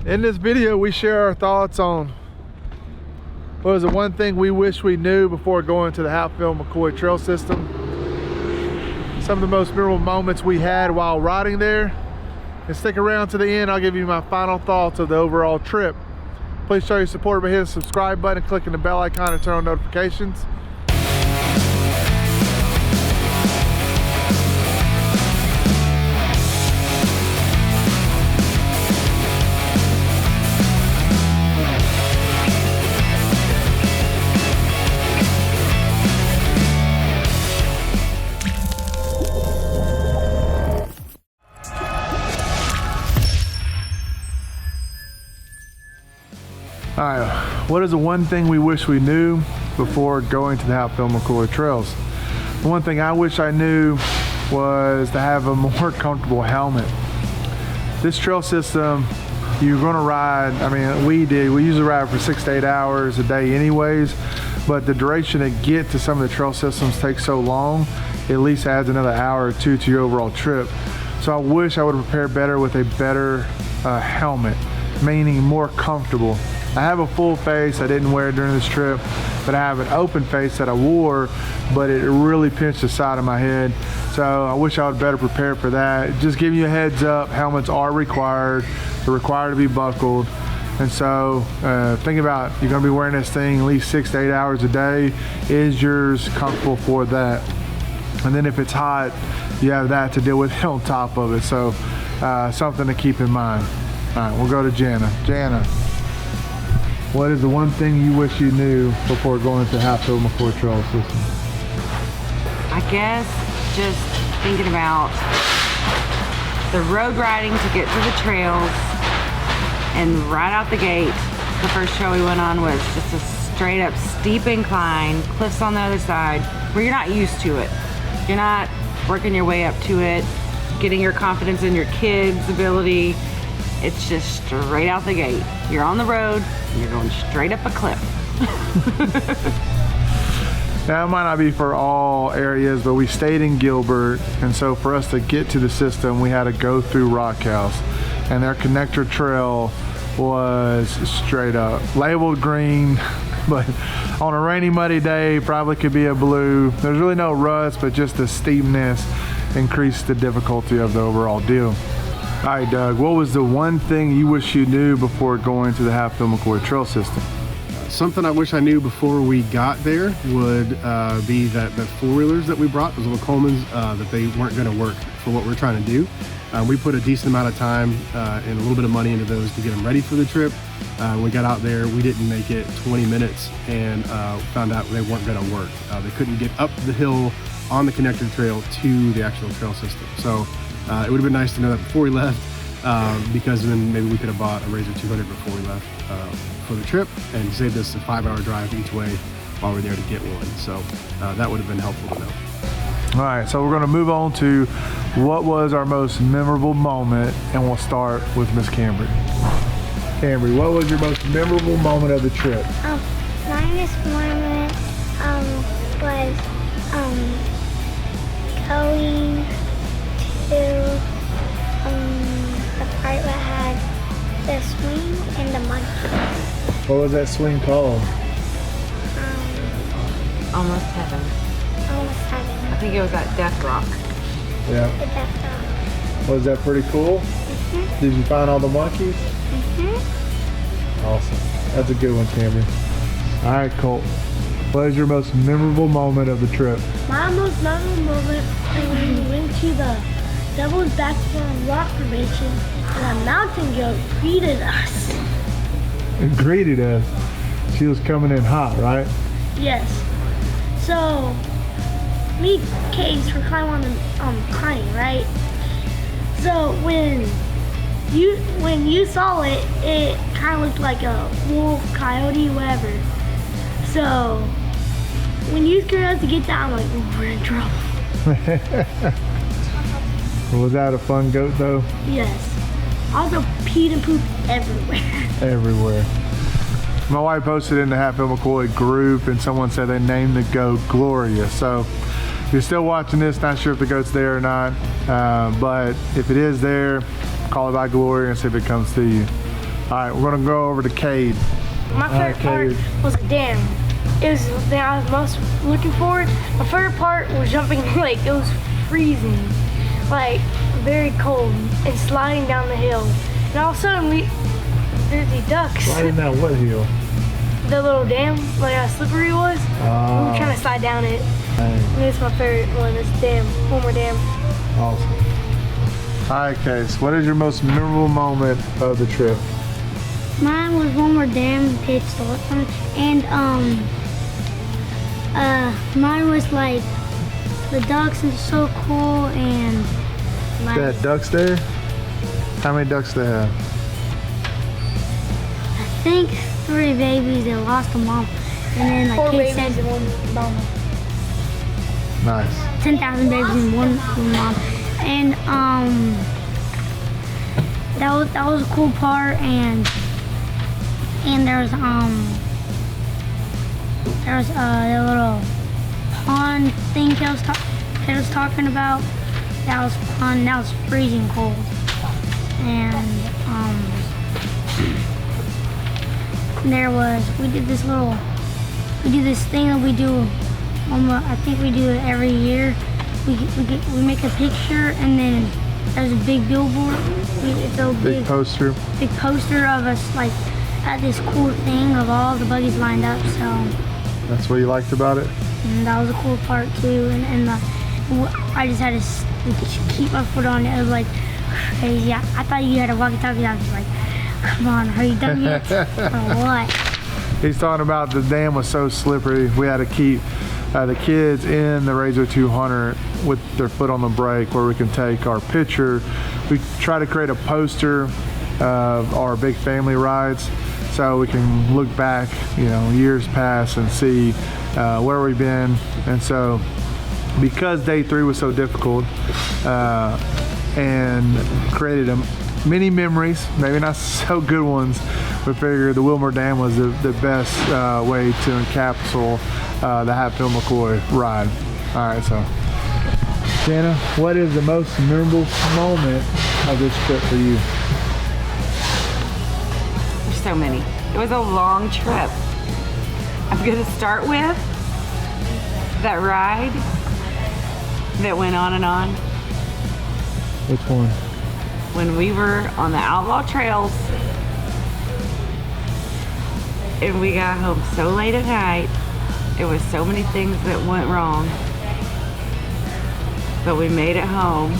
In this video, we share our thoughts on what was the one thing we wish we knew before going to the Hatfield McCoy trail system. Some of the most memorable moments we had while riding there. And stick around to the end, I'll give you my final thoughts of the overall trip. Please show your support by hitting the subscribe button and clicking the bell icon to turn on notifications. All right, what is the one thing we wish we knew before going to the Hatfield McCoy trails? The one thing I wish I knew was to have a more comfortable helmet. This trail system, you're gonna ride, I mean, we usually ride for 6 to 8 hours a day anyways, but the duration to get to some of the trail systems takes so long, it at least adds another hour or two to your overall trip. So I wish I would have prepared better with a better helmet, meaning more comfortable. I have a full face, I didn't wear it during this trip, but I have an open face that I wore, but it really pinched the side of my head. So I wish I would better prepare for that. Just giving you a heads up, helmets are required. They're required to be buckled. And so think about, you're gonna be wearing this thing at least 6 to 8 hours a day. Is yours comfortable for that? And then if it's hot, you have that to deal with on top of it. So something to keep in mind. All right, we'll go to Jana. Jana. What is the one thing you wish you knew before going to Hatfield McCoy trail system? I guess just thinking about the road riding to get to the trails, and right out the gate, the first trail we went on was just a straight up steep incline, cliffs on the other side, where you're not used to it. You're not working your way up to it, getting your confidence in your kids' ability. It's just straight out the gate. You're on the road, and you're going straight up a cliff. Now, it might not be for all areas, but we stayed in Gilbert, and so for us to get to the system, we had to go through Rockhouse, and their connector trail was straight up labeled green, but on a rainy, muddy day, probably could be a blue. There's really no ruts, but just the steepness increased the difficulty of the overall deal. All right, Doug, what was the one thing you wish you knew before going to the Hatfield McCoy trail system? Something I wish I knew before we got there would be that the four-wheelers that we brought, those little Colemans, that they weren't going to work for what we're trying to do. We put a decent amount of time and a little bit of money into those to get them ready for the trip. When we got out there, we didn't make it 20 minutes and found out they weren't going to work. They couldn't get up the hill on the connector trail to the actual trail system. So it would have been nice to know that before we left, because then maybe we could have bought a Rzr 200 before we left for the trip and saved us a 5-hour drive each way while we're there to get one. So that would have been helpful to know. All right, so we're gonna move on to what was our most memorable moment, and we'll start with Miss Cambry. Cambry, what was your most memorable moment of the trip? My most moment was going to the part that had the swing and the monkey. What was that swing called? Almost heaven. Almost heaven. I think it was at Death Rock. Yeah. The Death Rock. Was that pretty cool? Mm-hmm. Did you find all the monkeys? Mm-hmm. Awesome. That's a good one, Cambry. All right, Colt. What is your most memorable moment of the trip? My most memorable moment was when we went to the Devil's Backbone rock formation and a mountain goat greeted us. It greeted us. She was coming in hot, right? Yes. So, me and Case were climbing on the climbing, right? So when you saw it, it kind of looked like a wolf, coyote, whatever. So when you scared us to get down, I'm like, oh, we're in trouble. Was that a fun goat though? Yes. Also peed and pooped everywhere. Everywhere. My wife posted in the Hatfield McCoy group and someone said they named the goat Gloria. So if you're still watching this, not sure if the goat's there or not, but if it is there, call it by Gloria and see if it comes to you. All right, we're gonna go over to Cade. My favorite part was the dam. It was the thing I was most looking forward. My favorite part was jumping in the lake. It was freezing, like very cold, and sliding down the hill. And all of a sudden, there's these ducks. Sliding down what hill? The little dam, like how slippery it was. We were trying to slide down it. And it's my favorite one. It's dam, Homer Dam. Awesome. All right, Case, what is your most memorable moment of the trip? Mine was one more damn pit stop, and mine was like the ducks are so cool, and like, They had ducks there? How many ducks do they have? I think 3 babies that lost a mom, and then like 4 kids babies said and 1 mama. Nice. 10,000 babies and one mom, and that was a cool part, and there's a little pond thing Kate was talking about. That was fun. That was freezing cold, and we did this thing that we do. I think we do it every year. We make a picture, and then there's a big billboard. It's a Big poster. big poster of us like at this cool thing of all the buggies lined up. So That's what you liked about it? and that was a cool part too. And I just had to keep my foot on it. It was like crazy. I thought you had a walkie-talkie. I was like, come on, are you done yet? Or what? He's talking about the dam was so slippery. We had to keep the kids in the Rzr 200 with their foot on the brake where we can take our picture. We try to create a poster of our big family rides so we can look back, years past and see where we've been. And so because day 3 was so difficult and created many memories, maybe not so good ones, we figured the Wilmer Dam was the best way to encapsulate the Hatfield McCoy ride. All right, so Jana, what is the most memorable moment of this trip for you? There's so many. It was a long trip. I'm gonna start with that ride that went on and on. Which one? When we were on the outlaw trails and we got home so late at night. It was so many things that went wrong, but we made it home.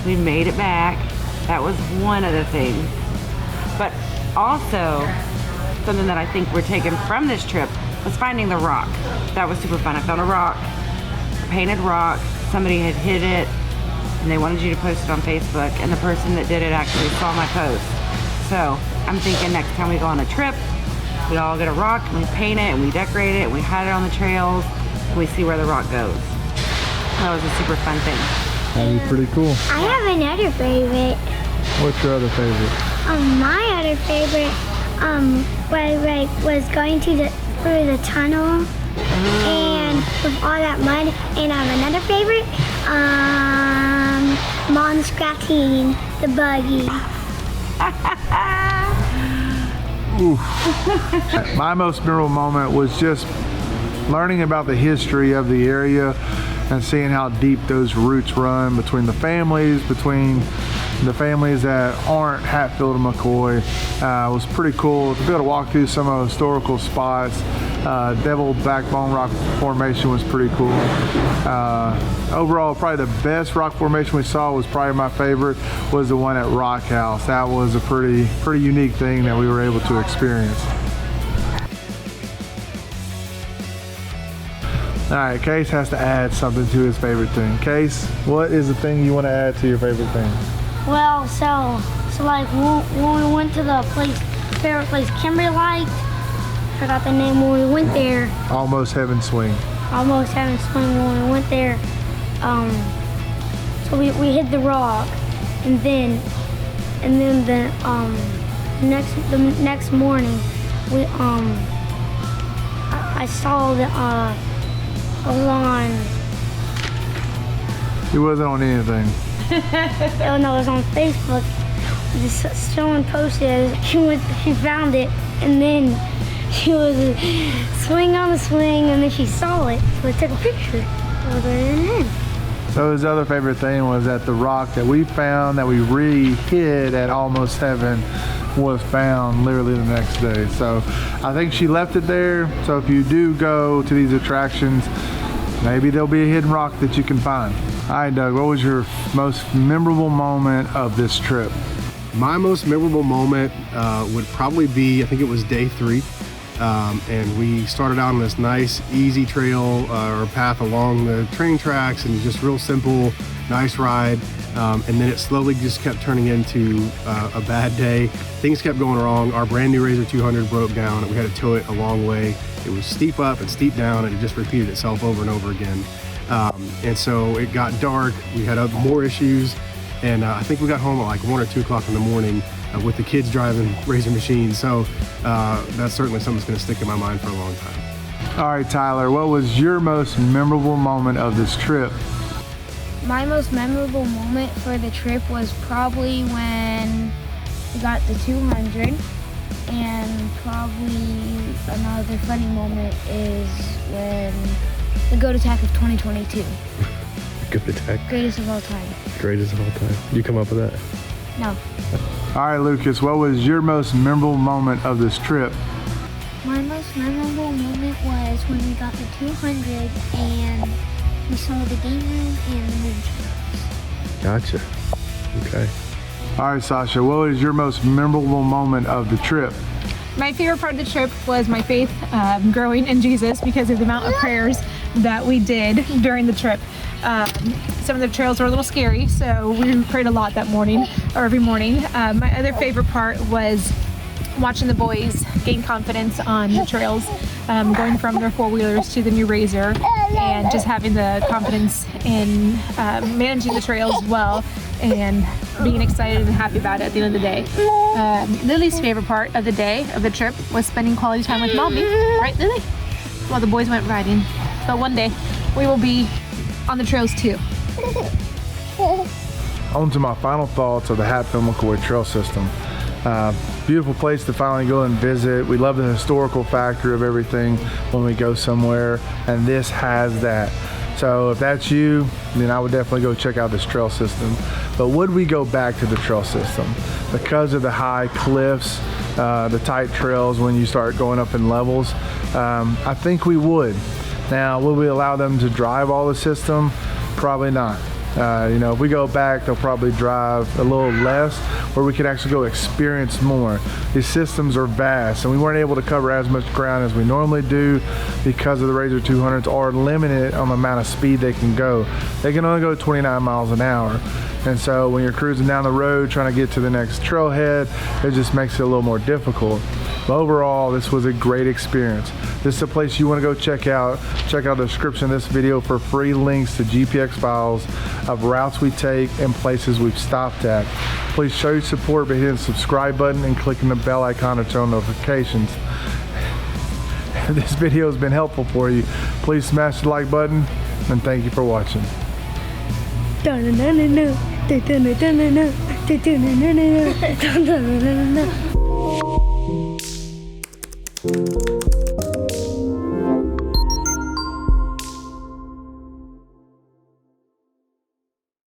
We made it back. That was one of the things. But also, something that I think we're taking from this trip was finding the rock. That was super fun. I found a rock, a painted rock. Somebody had hid it, and they wanted you to post it on Facebook, and the person that did it actually saw my post. So I'm thinking next time we go on a trip, we all get a rock and we paint it and we decorate it and we hide it on the trails and we see where the rock goes. That was a super fun thing. That'd be pretty cool. I have another favorite. What's your other favorite? My other favorite was going through the tunnel and with all that mud. And I have another favorite, Mom scratching the buggy. My most memorable moment was just learning about the history of the area and seeing how deep those roots run between the families that aren't Hatfield and McCoy. It was pretty cool to be able to walk through some of the historical spots. Devil Backbone Rock Formation was pretty cool. Overall, probably the best rock formation we saw was probably my favorite was the one at Rockhouse. That was a pretty unique thing that we were able to experience. All right, Case has to add something to his favorite thing. Case, what is the thing you want to add to your favorite thing? Well, so like when we went to the favorite place Kimberly liked, forgot the name when we went there. Almost Heaven Swing. Almost Heaven Swing when we went there. So we hit the rock, and then the next morning I saw the on. It wasn't on anything. Oh no, it was on Facebook. someone posted, she found it, and then she was swing on the swing, and then she saw it, so I took a picture of it. So his other favorite thing was that the rock that we found that we re-hid at Almost Heaven was found literally the next day. So I think she left it there. So if you do go to these attractions, maybe there'll be a hidden rock that you can find. All right, Doug, what was your most memorable moment of this trip? My most memorable moment would probably be, I think it was day 3. And we started out on this nice easy trail or path along the train tracks, and just real simple, nice ride. And then it slowly just kept turning into a bad day. Things kept going wrong. Our brand new Rzr 200 broke down, and we had to tow it a long way. It was steep up and steep down, and it just repeated itself over and over again. And so it got dark. We had more issues, and I think we got home at like 1 or 2 o'clock in the morning with the kids driving Rzr machines. So that's certainly something that's going to stick in my mind for a long time. All right, Tyler, what was your most memorable moment of this trip? My most memorable moment for the trip was probably when we got the 200, and probably another funny moment is when the GOAT attack of 2022. GOAT attack? Greatest of all time. Greatest of all time. You come up with that? No. All right, Lucas, what was your most memorable moment of this trip? My most memorable moment was when we got the 200 and we saw the game room and the movie theaters. Gotcha. Okay. All right, Sasha, what was your most memorable moment of the trip? My favorite part of the trip was my faith growing in Jesus because of the amount of prayers that we did during the trip. Some of the trails were a little scary, so we prayed a lot that morning, or every morning. My other favorite part was watching the boys gain confidence on the trails, going from their 4-wheelers to the new Rzr, and just having the confidence in managing the trails well and being excited and happy about it at the end of the day. Lily's favorite part of the day of the trip was spending quality time with Mommy, right, Lily? While the boys went riding. But one day we will be on the trails too. On to my final thoughts of the Hatfield McCoy trail system. Beautiful place to finally go and visit. We love the historical factor of everything when we go somewhere, and this has that. So if that's you, then I would definitely go check out this trail system. But would we go back to the trail system? Because of the high cliffs, the tight trails when you start going up in levels, I think we would. Now, will we allow them to drive all the system? Probably not. You know, if we go back, they'll probably drive a little less, where we could actually go experience more. These systems are vast, and we weren't able to cover as much ground as we normally do because of the Rzr 200s are limited on the amount of speed they can go. They can only go 29 miles an hour. And so when you're cruising down the road trying to get to the next trailhead, it just makes it a little more difficult. But overall, this was a great experience. This is a place you want to go check out. Check out the description of this video for free links to GPX files of routes we take and places we've stopped at. Please show your support by hitting the subscribe button and clicking the bell icon to turn notifications. If this video has been helpful for you, please smash the like button, and thank you for watching.